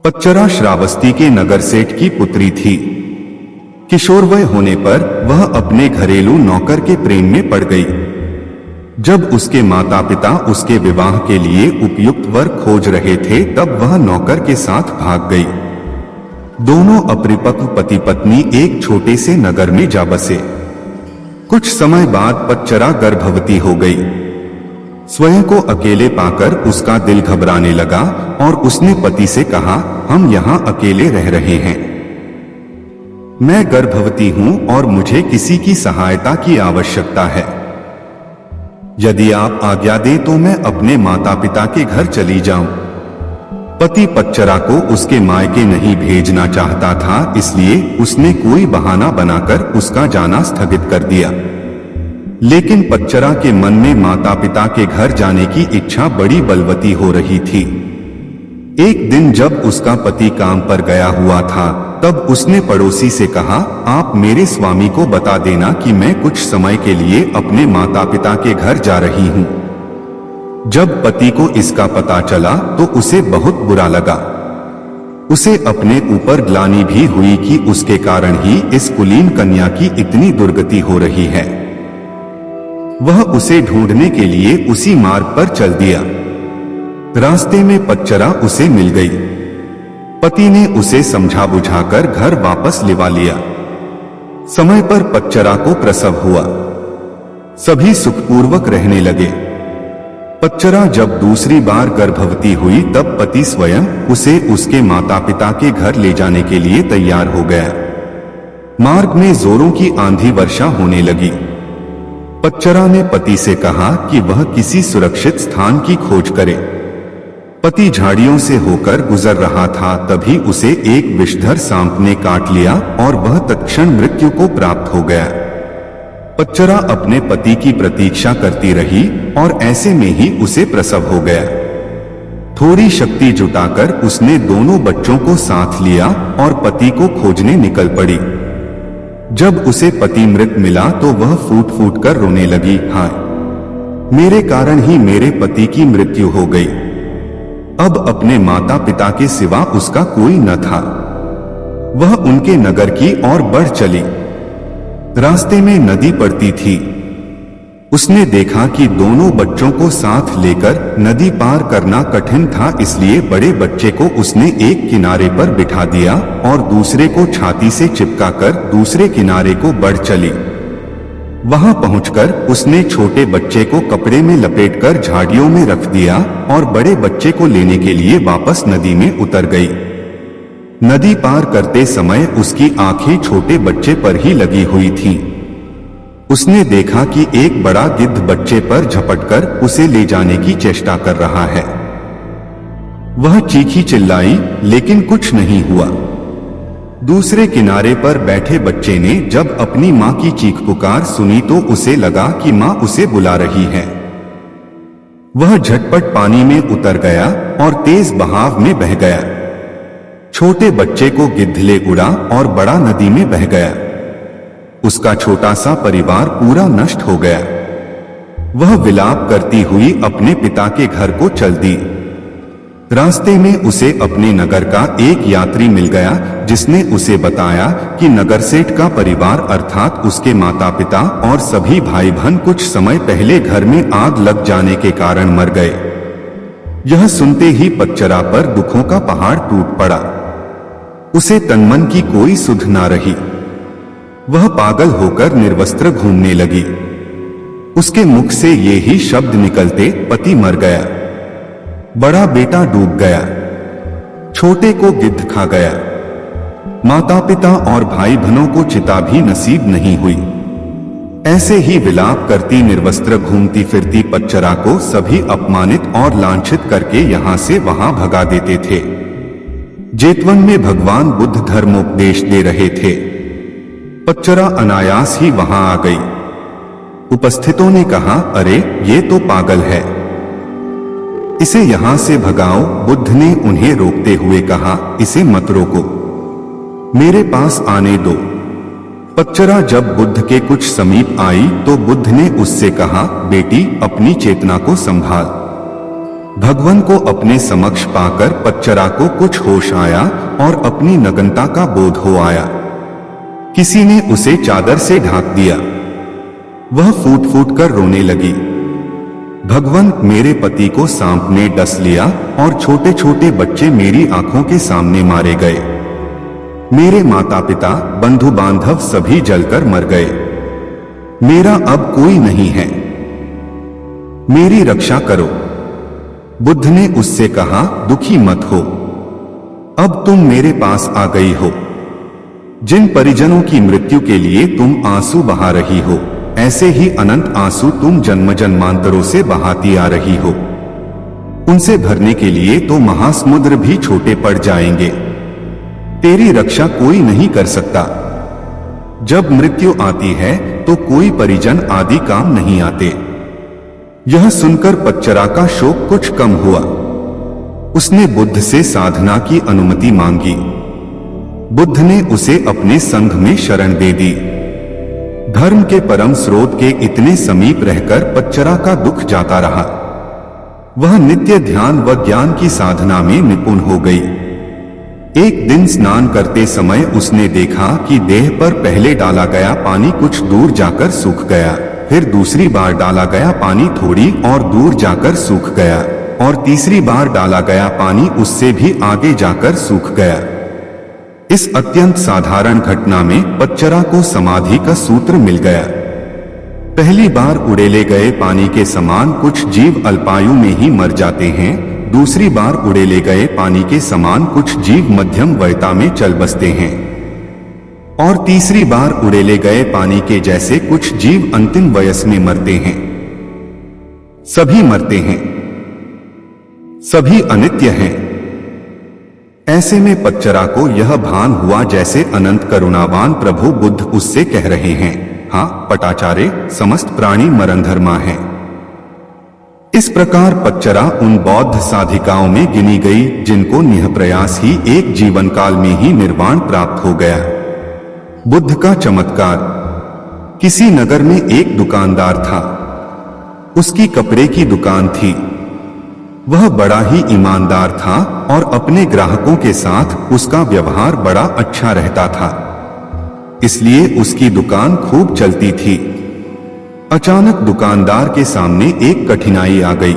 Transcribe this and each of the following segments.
पच्चरा श्रावस्ती के नगर सेठ की पुत्री थी। किशोरवय होने पर वह अपने घरेलू नौकर के प्रेम में पड़ गई। जब उसके माता पिता उसके विवाह के लिए उपयुक्त वर खोज रहे थे तब वह नौकर के साथ भाग गई। दोनों अपरिपक्व पति पत्नी एक छोटे से नगर में जा बसे। कुछ समय बाद पच्चरा गर्भवती हो गई। स्वयं को अकेले पाकर उसका दिल घबराने लगा और उसने पति से कहा, हम यहाँ अकेले रह रहे हैं। मैं गर्भवती हूँ और मुझे किसी की सहायता की आवश्यकता है। यदि आप आज्ञा दें तो मैं अपने माता पिता के घर चली जाऊं। पति पच्चरा को उसके मायके नहीं भेजना चाहता था, इसलिए उसने कोई बहाना बनाकर उसका जाना स्थगित कर दिया। लेकिन पच्चरा के मन में माता पिता के घर जाने की इच्छा बड़ी बलवती हो रही थी। एक दिन जब उसका पति काम पर गया हुआ था तब उसने पड़ोसी से कहा, आप मेरे स्वामी को बता देना कि मैं कुछ समय के लिए अपने माता पिता के घर जा रही हूँ। जब पति को इसका पता चला तो उसे बहुत बुरा लगा। उसे अपने ऊपर ग्लानि भी हुई कि उसके कारण ही इस कुलीन कन्या की इतनी दुर्गति हो रही है। वह उसे ढूंढने के लिए उसी मार्ग पर चल दिया। रास्ते में पच्चरा उसे मिल गई। पति ने उसे समझा बुझाकर घर वापस लिवा लिया। समय पर पच्चरा को प्रसव हुआ। सभी सुखपूर्वक रहने लगे। पच्चरा जब दूसरी बार गर्भवती हुई तब पति स्वयं उसे उसके माता पिता के घर ले जाने के लिए तैयार हो गया। मार्ग में जोरों की आंधी वर्षा होने लगी। पच्चरा ने पति से कहा कि वह किसी सुरक्षित स्थान की खोज करे। पति झाड़ियों से होकर गुजर रहा था, तभी उसे एक विषधर सांप ने काट लिया और वह तत्क्षण मृत्यु को प्राप्त हो गया। पच्चरा अपने पति की प्रतीक्षा करती रही और ऐसे में ही उसे प्रसव हो गया। थोड़ी शक्ति जुटाकर उसने दोनों बच्चों को साथ लिया और पति को खोजने निकल पड़ी। जब उसे पति मृत मिला तो वह फूट फूट कर रोने लगी, हाय, मेरे कारण ही मेरे पति की मृत्यु हो गई। अब अपने माता पिता के सिवा उसका कोई न था। वह उनके नगर की ओर बढ़ चली। रास्ते में नदी पड़ती थी। उसने देखा कि दोनों बच्चों को साथ लेकर नदी पार करना कठिन था, इसलिए बड़े बच्चे को उसने एक किनारे पर बिठा दिया और दूसरे को छाती से चिपकाकर दूसरे किनारे को बढ़ चली। वहां पहुंचकर उसने छोटे बच्चे को कपड़े में लपेटकर झाड़ियों में रख दिया और बड़े बच्चे को लेने के लिए वापस नदी में उतर गई। नदी पार करते समय उसकी आंखें छोटे बच्चे पर ही लगी हुई थीं। उसने देखा कि एक बड़ा गिद्ध बच्चे पर झपटकर उसे ले जाने की चेष्टा कर रहा है। वह चीखी चिल्लाई लेकिन कुछ नहीं हुआ। दूसरे किनारे पर बैठे बच्चे ने जब अपनी मां की चीख पुकार सुनी तो उसे लगा कि मां उसे बुला रही है। वह झटपट पानी में उतर गया और तेज बहाव में बह गया। छोटे बच्चे को गिद्ध ले उड़ा और बड़ा नदी में बह गया। उसका छोटा सा परिवार पूरा नष्ट हो गया। वह विलाप करती हुई अपने पिता के घर को चल दी। रास्ते में उसे अपने नगर का एक यात्री मिल गया जिसने उसे बताया कि नगर सेठ का परिवार अर्थात उसके माता पिता और सभी भाई बहन कुछ समय पहले घर में आग लग जाने के कारण मर गए। यह सुनते ही पच्चरा पर दुखों का पहाड़ टूट पड़ा। उसे तनमन की कोई सुध ना रही। वह पागल होकर निर्वस्त्र घूमने लगी। उसके मुख से ये ही शब्द निकलते, पति मर गया, बड़ा बेटा डूब गया, छोटे को गिद्ध खा गया। माता पिता और भाई बहनों को चिता भी नसीब नहीं हुई। ऐसे ही विलाप करती निर्वस्त्र घूमती फिरती पच्चरा को सभी अपमानित और लांछित करके यहाँ से वहां भगा देते थे। जेतवन में भगवान बुद्ध धर्मोपदेश दे रहे थे। पच्चरा अनायास ही वहां आ गई। उपस्थितों ने कहा, अरे ये तो पागल है, इसे यहां से भगाओ। बुद्ध ने उन्हें रोकते हुए कहा, इसे मत रोको, मेरे पास आने दो। पच्चरा जब बुद्ध के कुछ समीप आई तो बुद्ध ने उससे कहा, बेटी अपनी चेतना को संभाल। भगवान को अपने समक्ष पाकर पच्चरा को कुछ होश आया और अपनी नग्नता का बोध हो आया। किसी ने उसे चादर से ढांक दिया। वह फूट फूट कर रोने लगी। भगवान, मेरे पति को सांप ने डस लिया और छोटे छोटे बच्चे मेरी आंखों के सामने मारे गए। मेरे माता पिता, बंधु बांधव सभी जलकर मर गए। मेरा अब कोई नहीं है, मेरी रक्षा करो। बुद्ध ने उससे कहा, दुखी मत हो, अब तुम मेरे पास आ गई हो। जिन परिजनों की मृत्यु के लिए तुम आंसू बहा रही हो, ऐसे ही अनंत आंसू तुम जन्म जन्मांतरों से बहाती आ रही हो। उनसे भरने के लिए तो महासमुद्र भी छोटे पड़ जाएंगे। तेरी रक्षा कोई नहीं कर सकता। जब मृत्यु आती है तो कोई परिजन आदि काम नहीं आते। यह सुनकर पच्चरा का शोक कुछ कम हुआ। उसने बुद्ध से साधना की अनुमति मांगी। बुद्ध ने उसे अपने संघ में शरण दे दी। धर्म के परम स्रोत के इतने समीप रहकर पच्चरा का दुख जाता रहा। वह नित्य ध्यान व ज्ञान की साधना में निपुण हो गई। एक दिन स्नान करते समय उसने देखा कि देह पर पहले डाला गया पानी कुछ दूर जाकर सूख गया, फिर दूसरी बार डाला गया पानी थोड़ी और दूर जाकर सूख गया, और तीसरी बार डाला गया पानी उससे भी आगे जाकर सूख गया। इस अत्यंत साधारण घटना में पच्चरा को समाधि का सूत्र मिल गया। पहली बार उड़ेले गए पानी के समान कुछ जीव अल्पायु में ही मर जाते हैं। दूसरी बार उड़ेले गए पानी के समान कुछ जीव मध्यम वयता में चल बसते हैं, और तीसरी बार उड़ेले गए पानी के जैसे कुछ जीव अंतिम वयस में मरते हैं। सभी मरते हैं, सभी अनित्य हैं। ऐसे में पच्चरा को यह भान हुआ जैसे अनंत करुणावान प्रभु बुद्ध उससे कह रहे हैं, हाँ पटाचारे, समस्त प्राणी मरणधर्मा हैं। इस प्रकार पच्चरा उन बौद्ध साधिकाओं में गिनी गई जिनको निःप्रयास ही एक जीवन काल में ही निर्वाण प्राप्त हो गया। बुद्ध का चमत्कार। किसी नगर में एक दुकानदार था। उसकी कपड़े की दुकान थी। वह बड़ा ही ईमानदार था और अपने ग्राहकों के साथ उसका व्यवहार बड़ा अच्छा रहता था, इसलिए उसकी दुकान खूब चलती थी। अचानक दुकानदार के सामने एक कठिनाई आ गई।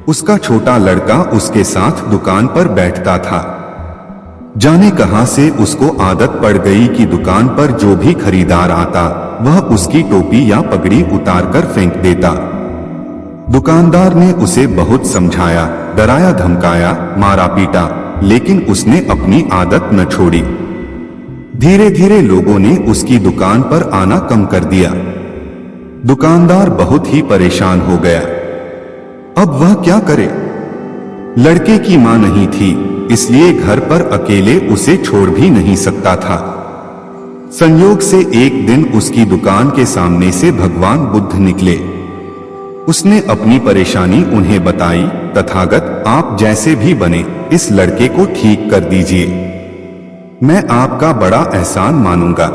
उसका छोटा लड़का उसके साथ दुकान पर बैठता था। जाने कहां से उसको आदत पड़ गई कि दुकान पर जो भी खरीदार आता वह उसकी टोपी या पगड़ी उतारकर फेंक देता। दुकानदार ने उसे बहुत समझाया, डराया, धमकाया, मारा पीटा, लेकिन उसने अपनी आदत न छोड़ी। धीरे धीरे लोगों ने उसकी दुकान पर आना कम कर दिया। दुकानदार बहुत ही परेशान हो गया। अब वह क्या करे? लड़के की मां नहीं थी, इसलिए घर पर अकेले उसे छोड़ भी नहीं सकता था। संयोग से एक दिन उसकी दुकान के सामने से भगवान बुद्ध निकले। उसने अपनी परेशानी उन्हें बताई। तथागत, आप जैसे भी बने इस लड़के को ठीक कर दीजिए, मैं आपका बड़ा एहसान मानूंगा।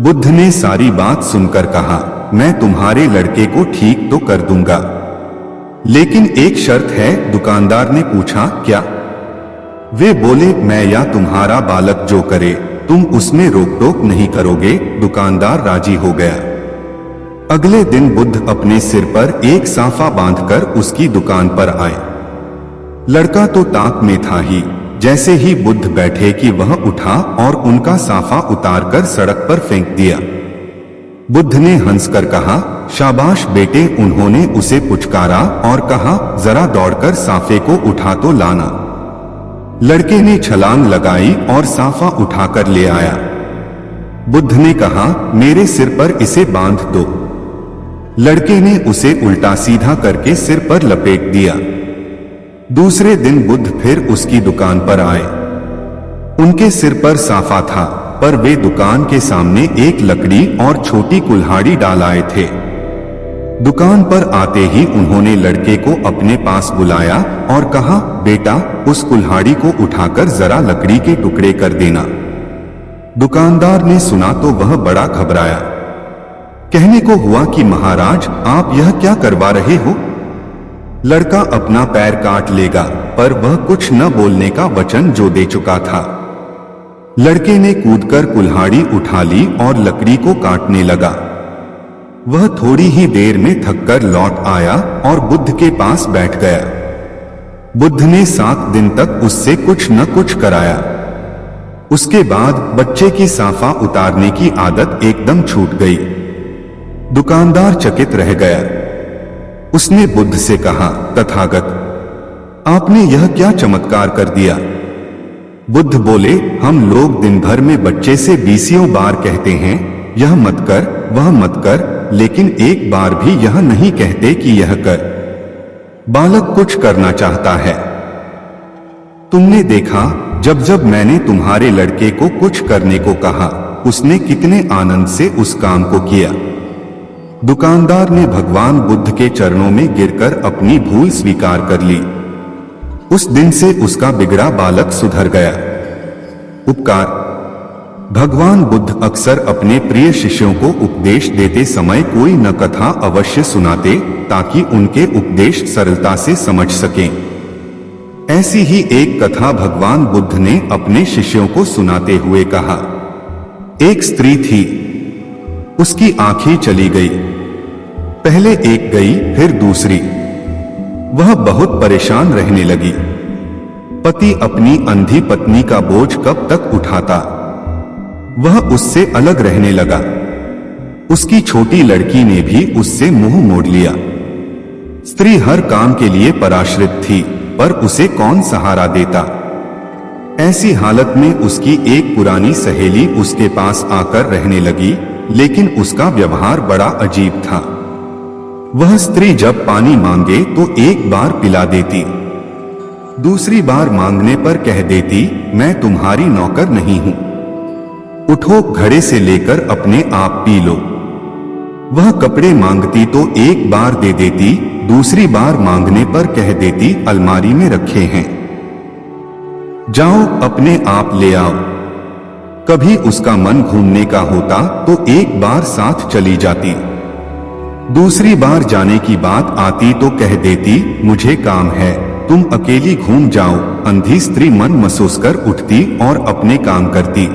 बुद्ध ने सारी बात सुनकर कहा, मैं तुम्हारे लड़के को ठीक तो कर दूंगा, लेकिन एक शर्त है। दुकानदार ने पूछा, क्या? वे बोले, मैं या तुम्हारा बालक जो करे तुम उसमें रोक टोक नहीं करोगे। दुकानदार राजी हो गया। अगले दिन बुद्ध अपने सिर पर एक साफा बांधकर उसकी दुकान पर आए। लड़का तो ताक में था ही। जैसे ही बुद्ध बैठे कि वह उठा और उनका साफा उतारकर सड़क पर फेंक दिया। बुद्ध ने हंसकर कहा, शाबाश बेटे। उन्होंने उसे पुचकारा और कहा, जरा दौड़कर साफे को उठा तो लाना। लड़के ने छलांग लगाई और साफा उठाकर ले आया। बुद्ध ने कहा, मेरे सिर पर इसे बांध दो। लड़के ने उसे उल्टा सीधा करके सिर पर लपेट दिया। दूसरे दिन बुद्ध फिर उसकी दुकान पर आए। उनके सिर पर साफा था, पर वे दुकान के सामने एक लकड़ी और छोटी कुल्हाड़ी डाल आए थे। दुकान पर आते ही उन्होंने लड़के को अपने पास बुलाया और कहा, बेटा, उस कुल्हाड़ी को उठाकर जरा लकड़ी के टुकड़े कर देना। दुकानदार ने सुना तो वह बड़ा घबराया। कहने को हुआ कि महाराज, आप यह क्या करवा रहे हो? लड़का अपना पैर काट लेगा, पर वह कुछ न बोलने का वचन जो दे चुका था। लड़के ने कूदकर कुल्हाड़ी उठा ली और लकड़ी को काटने लगा। वह थोड़ी ही देर में थककर लौट आया और बुद्ध के पास बैठ गया। बुद्ध ने 7 दिन तक उससे कुछ न कुछ कराया। उसके बाद बच्चे की साफा उतारने की आदत एकदम छूट गई। दुकानदार चकित रह गया। उसने बुद्ध से कहा, तथागत, आपने यह क्या चमत्कार कर दिया? बुद्ध बोले, हम लोग दिन भर में बच्चे से 20 बार कहते हैं, यह मत कर, वह मत कर, लेकिन एक बार भी यह नहीं कहते कि यह कर। बालक कुछ करना चाहता है। तुमने देखा, जब जब मैंने तुम्हारे लड़के को कुछ करने को कहा, उसने कितने आनंद से उस काम को किया। दुकानदार ने भगवान बुद्ध के चरणों में गिरकर अपनी भूल स्वीकार कर ली। उस दिन से उसका बिगड़ा बालक सुधर गया। उपकार। भगवान बुद्ध अक्सर अपने प्रिय शिष्यों को उपदेश देते समय कोई न कथा अवश्य सुनाते, ताकि उनके उपदेश सरलता से समझ सकें। ऐसी ही एक कथा भगवान बुद्ध ने अपने शिष्यों को सुनाते हुए कहा। एक स्त्री थी, उसकी आंखें चली गई। पहले एक गई, फिर दूसरी। वह बहुत परेशान रहने लगी। पति अपनी अंधी पत्नी का बोझ कब तक उठाता? वह उससे अलग रहने लगा। उसकी छोटी लड़की ने भी उससे मुंह मोड़ लिया। स्त्री हर काम के लिए पराश्रित थी, पर उसे कौन सहारा देता? ऐसी हालत में उसकी एक पुरानी सहेली उसके पास आकर रहने लगी, लेकिन उसका व्यवहार बड़ा अजीब था। वह स्त्री जब पानी मांगे तो एक बार पिला देती, दूसरी बार मांगने पर कह देती, मैं तुम्हारी नौकर नहीं हूं, उठो घड़े से लेकर अपने आप पी लो। वह कपड़े मांगती तो एक बार दे देती, दूसरी बार मांगने पर कह देती, अलमारी में रखे हैं, जाओ अपने आप ले आओ। कभी उसका मन घूमने का होता तो एक बार साथ चली जाती, दूसरी बार जाने की बात आती तो कह देती, मुझे काम है, तुम अकेली घूम जाओ। अंधी स्त्री मन महसूस कर उठती और अपने काम करती।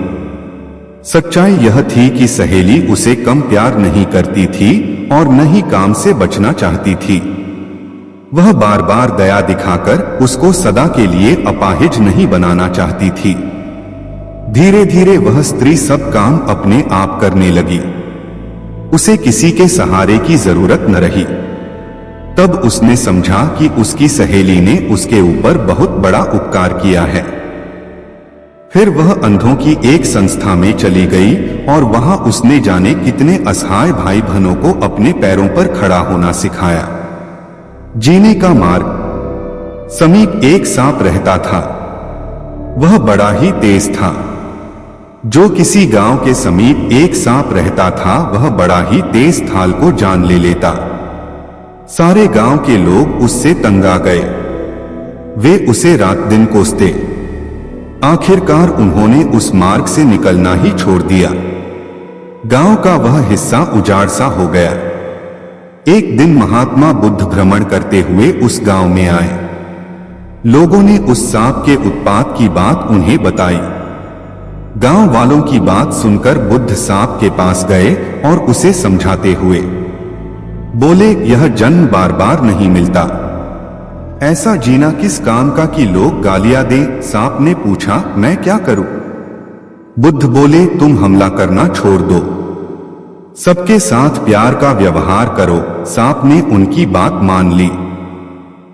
सच्चाई यह थी कि सहेली उसे कम प्यार नहीं करती थी और न ही काम से बचना चाहती थी। वह बार बार दया दिखाकर उसको सदा के लिए अपाहिज नहीं बनाना चाहती थी। धीरे धीरे वह स्त्री सब काम अपने आप करने लगी। उसे किसी के सहारे की जरूरत न रही। तब उसने समझा कि उसकी सहेली ने उसके ऊपर बहुत बड़ा उपकार किया है। फिर वह अंधों की एक संस्था में चली गई और वहां उसने जाने कितने असहाय भाई बहनों को अपने पैरों पर खड़ा होना सिखाया। जीने का मार्ग। समीप एक सांप रहता था। वह बड़ा ही तेज था। जो किसी गांव के समीप एक सांप रहता था, वह बड़ा ही तेज थाल को जान ले लेता। सारे गांव के लोग उससे तंग आ गए। वे उसे रात दिन कोसते। आखिरकार उन्होंने उस मार्ग से निकलना ही छोड़ दिया। गांव का वह हिस्सा उजाड़ सा हो गया। एक दिन महात्मा बुद्ध भ्रमण करते हुए उस गांव में आए। लोगों ने उस सांप के उत्पात की बात उन्हें बताई। गांव वालों की बात सुनकर बुद्ध सांप के पास गए और उसे समझाते हुए बोले, यह जन्म बार बार नहीं मिलता। ऐसा जीना किस काम का कि लोग गालियां दें? सांप ने पूछा, मैं क्या करूं? बुद्ध बोले, तुम हमला करना छोड़ दो, सबके साथ प्यार का व्यवहार करो। सांप ने उनकी बात मान ली।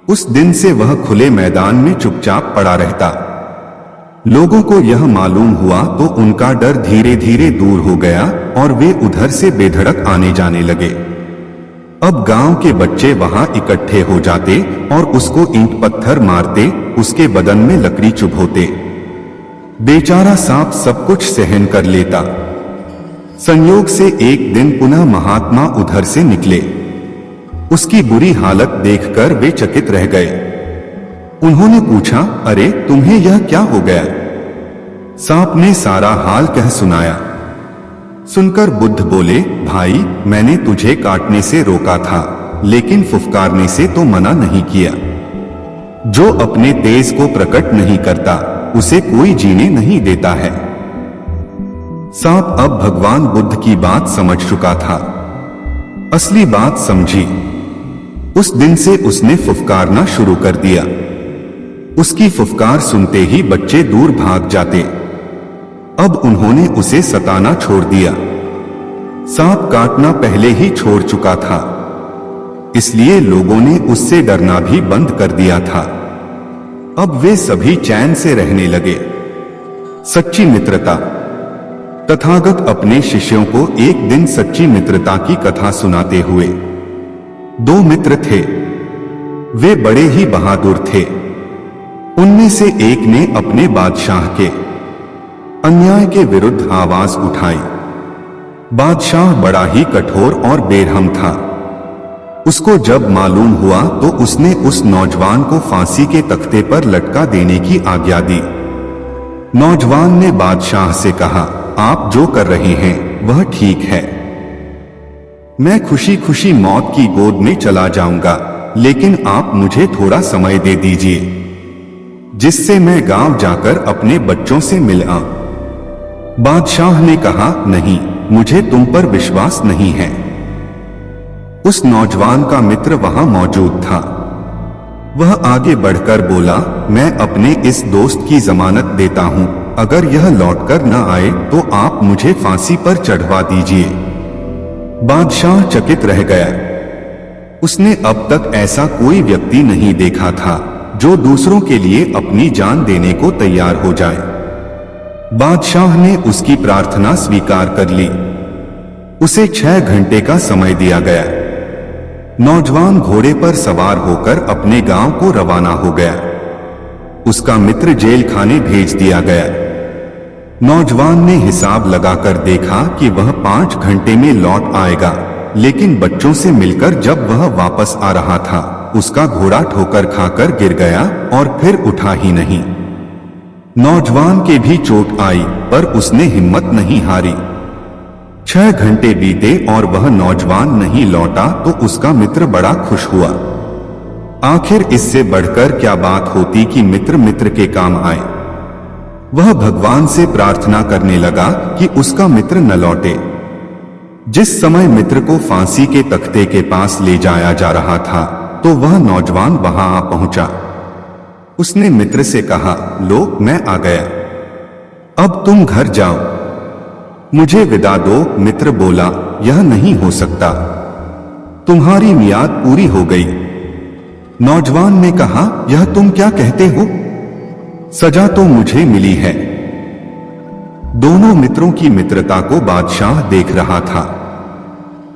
उस दिन से वह खुले मैदान में चुपचाप पड़ा रहता। लोगों को यह मालूम हुआ तो उनका डर धीरे धीरे दूर हो गया और वे उधर से बेधड़क आने जाने लगे। अब गांव के बच्चे वहां इकट्ठे हो जाते और उसको ईंट पत्थर मारते, उसके बदन में लकड़ी चुभोते। बेचारा सांप सब कुछ सहन कर लेता। संयोग से एक दिन पुनः महात्मा उधर से निकले। उसकी बुरी हालत देखकर वे चकित रह गए। उन्होंने पूछा, अरे तुम्हें यह क्या हो गया? सांप ने सारा हाल कह सुनाया। सुनकर बुद्ध बोले, भाई मैंने तुझे काटने से रोका था, लेकिन फुफकारने से तो मना नहीं किया। जो अपने तेज को प्रकट नहीं करता उसे कोई जीने नहीं देता है। सांप अब भगवान बुद्ध की बात समझ चुका था, असली बात समझी। उस दिन से उसने फुफकारना शुरू कर दिया। उसकी फुफकार सुनते ही बच्चे दूर भाग जाते। अब उन्होंने उसे सताना छोड़ दिया। सांप काटना पहले ही छोड़ चुका था, इसलिए लोगों ने उससे डरना भी बंद कर दिया था। अब वे सभी चैन से रहने लगे। सच्ची मित्रता। तथागत अपने शिष्यों को एक दिन सच्ची मित्रता की कथा सुनाते हुए, दो मित्र थे। वे बड़े ही बहादुर थे। उनमें से एक ने अपने बादशाह के अन्याय के विरुद्ध आवाज उठाई। बादशाह बड़ा ही कठोर और बेरहम था। उसको जब मालूम हुआ तो उसने उस नौजवान को फांसी के तख्ते पर लटका देने की आज्ञा दी। नौजवान ने बादशाह से कहा, आप जो कर रहे हैं वह ठीक है। मैं खुशी खुशी मौत की गोद में चला जाऊंगा, लेकिन आप मुझे थोड़ा समय दे दीजिए, जिससे मैं गांव जाकर अपने बच्चों से मिल आऊं। बादशाह ने कहा, नहीं, मुझे तुम पर विश्वास नहीं है। उस नौजवान का मित्र वहां मौजूद था। वह आगे बढ़कर बोला, मैं अपने इस दोस्त की जमानत देता हूं, अगर यह लौटकर न आए तो आप मुझे फांसी पर चढ़वा दीजिए। बादशाह चकित रह गया। उसने अब तक ऐसा कोई व्यक्ति नहीं देखा था जो दूसरों के लिए अपनी जान देने को तैयार हो जाए। बादशाह ने उसकी प्रार्थना स्वीकार कर ली। उसे 6 घंटे का समय दिया गया। नौजवान घोड़े पर सवार होकर अपने गांव को रवाना हो गया। उसका मित्र जेल खाने भेज दिया गया। नौजवान ने हिसाब लगाकर देखा कि वह 5 घंटे में लौट आएगा, लेकिन बच्चों से मिलकर जब वह वापस आ रहा था, उसका घोड़ा ठोकर खाकर गिर गया और फिर उठा ही नहीं। नौजवान के भी चोट आई, पर उसने हिम्मत नहीं हारी। 6 घंटे बीते और वह नौजवान नहीं लौटा तो उसका मित्र बड़ा खुश हुआ। आखिर इससे बढ़कर क्या बात होती कि मित्र मित्र के काम आए। वह भगवान से प्रार्थना करने लगा कि उसका मित्र न लौटे। जिस समय मित्र को फांसी के तख्ते के पास ले जाया जा रहा था तो वह नौजवान वहां आ पहुंचा। उसने मित्र से कहा, लो, मैं आ गया, अब तुम घर जाओ, मुझे विदा दो। मित्र बोला, यह नहीं हो सकता, तुम्हारी मियाद पूरी हो गई। नौजवान ने कहा, यह तुम क्या कहते हो? सजा तो मुझे मिली है। दोनों मित्रों की मित्रता को बादशाह देख रहा था।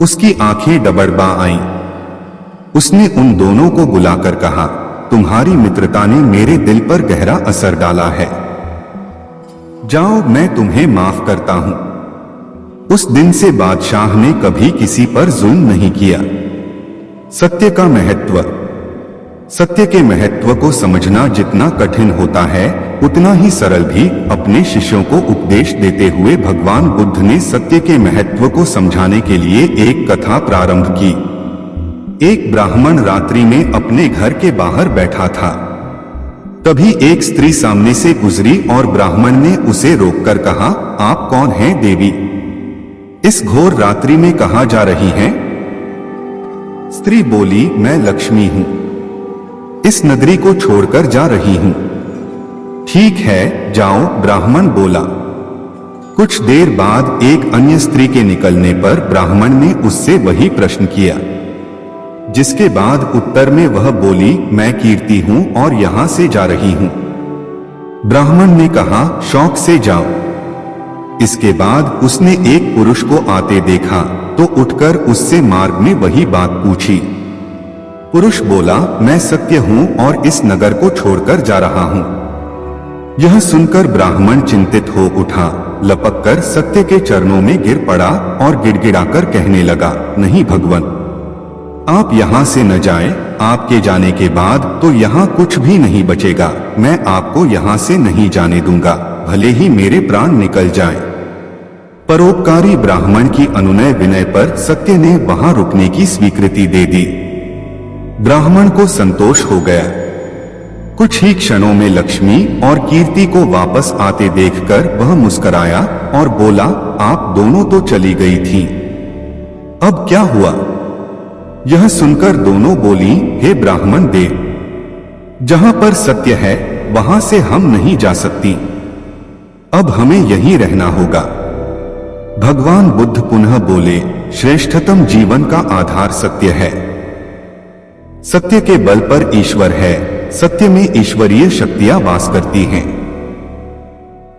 उसकी आंखें डबडबा आईं। उसने उन दोनों को बुलाकर कहा, तुम्हारी मित्रता ने मेरे दिल पर गहरा असर डाला है। जाओ, मैं तुम्हें माफ करता हूं। उस दिन से बादशाह ने कभी किसी पर जुल्म नहीं किया। सत्य का महत्व। सत्य के महत्व को समझना जितना कठिन होता है, उतना ही सरल भी। अपने शिष्यों को उपदेश देते हुए भगवान बुद्ध ने सत्य के महत्व को समझाने के लिए एक कथा प्रारंभ की। एक ब्राह्मण रात्रि में अपने घर के बाहर बैठा था। तभी एक स्त्री सामने से गुजरी और ब्राह्मण ने उसे रोककर कहा, आप कौन हैं देवी? इस घोर रात्रि में कहां जा रही हैं? स्त्री बोली, मैं लक्ष्मी हूं, इस नगरी को छोड़कर जा रही हूं। ठीक है, जाओ, ब्राह्मण बोला। कुछ देर बाद एक अन्य स्त्री के निकलने पर ब्राह्मण ने उससे वही प्रश्न किया, जिसके बाद उत्तर में वह बोली, मैं कीर्ति हूं और यहां से जा रही हूं। ब्राह्मण ने कहा, शौक से जाओ। इसके बाद उसने एक पुरुष को आते देखा तो उठकर उससे मार्ग में वही बात पूछी। पुरुष बोला, मैं सत्य हूं और इस नगर को छोड़कर जा रहा हूं। यह सुनकर ब्राह्मण चिंतित हो उठा, लपककर सत्य के चरणों में गिर पड़ा और गिड़गिड़ाकर कहने लगा, नहीं भगवान, आप यहां से न जाएं, आपके जाने के बाद तो यहां कुछ भी नहीं बचेगा। मैं आपको यहां से नहीं जाने दूंगा, भले ही मेरे प्राण निकल जाएं। परोपकारी ब्राह्मण की अनुनय विनय पर सत्य ने वहां रुकने की स्वीकृति दे दी। ब्राह्मण को संतोष हो गया। कुछ ही क्षणों में लक्ष्मी और कीर्ति को वापस आते देखकर वह मुस्कुराया और बोला, आप दोनों तो चली गई थीं। अब क्या हुआ? यह सुनकर दोनों बोली, हे ब्राह्मण देव, जहां पर सत्य है वहां से हम नहीं जा सकती। अब हमें यहीं रहना होगा। भगवान बुद्ध पुनः बोले, श्रेष्ठतम जीवन का आधार सत्य है। सत्य के बल पर ईश्वर है। सत्य में ईश्वरीय शक्तियां वास करती हैं।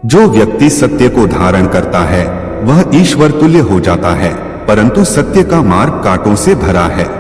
जो व्यक्ति सत्य को धारण करता है वह ईश्वर तुल्य हो जाता है, परंतु सत्य का मार्ग कांटों से भरा है।